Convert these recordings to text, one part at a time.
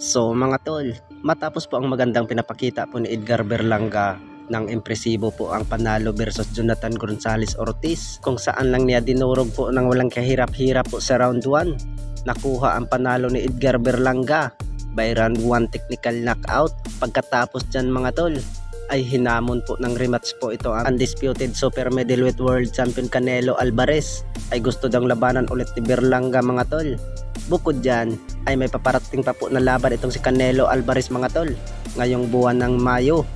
So mga tol, matapos po ang magandang pinapakita po ni Edgar Berlanga ng impresibo po ang panalo versus Jonathan Gonzalez Ortiz, kung saan lang niya dinurog po ng walang kahirap-hirap po sa round 1. Nakuha ang panalo ni Edgar Berlanga by round 1 technical knockout. Pagkatapos dyan mga tol ay hinamon po ng rematch po ito ang undisputed super middleweight world champion Canelo Alvarez. Ay gusto daw labanan ulit ni Berlanga mga tol. Bukod dyan ay may paparating pa po na laban itong si Canelo Alvarez mga tol ngayong buwan ng Mayo,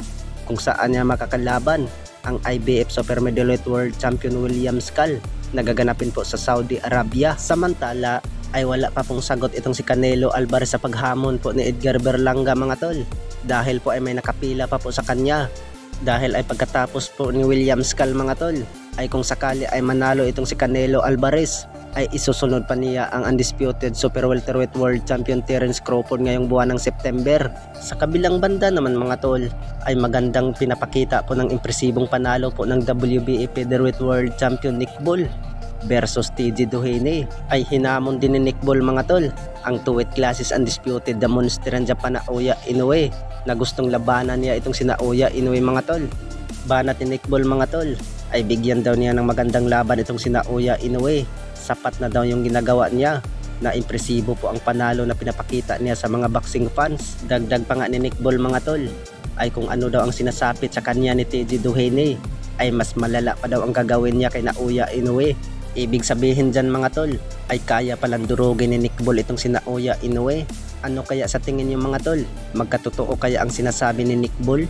kung saan niya makakalaban ang IBF Super Middleweight World Champion William Skull na gaganapin po sa Saudi Arabia. Samantala ay wala pa pong sagot itong si Canelo Alvarez sa paghamon po ni Edgar Berlanga mga tol, dahil po ay may nakapila pa po sa kanya. Dahil ay pagkatapos po ni William Skull mga tol ay kung sakali ay manalo itong si Canelo Alvarez ay isusunod pa niya ang undisputed super welterweight world champion Terence Crawford ngayong buwan ng September. Sa kabilang banda naman mga tol ay magandang pinapakita po ng impresibong panalo po ng WBA featherweight world champion Nick Bull versus TJ Doheny. Ay hinamon din ni Nick Bull mga tol ang 2 weight classes undisputed the monster ng Japan Naoya Inoue na gustong labanan niya itong si Naoya Inoue mga tol. Banat ni Nick Bull mga tol ay bigyan daw niya ng magandang laban itong si Naoya Inoue. Sapat na daw yung ginagawa niya, na impresibo po ang panalo na pinapakita niya sa mga boxing fans. Dagdag pa nga ni Nick Bull mga tol ay kung ano daw ang sinasapit sa kanya ni TJ Doheny ay mas malala pa daw ang gagawin niya kay Naoya Inoue. Ibig sabihin dyan mga tol ay kaya palang durugin ni Nick Bull itong si Naoya Inoue. Ano kaya sa tingin niyo mga tol? Magkatotoo kaya ang sinasabi ni Nick Bull?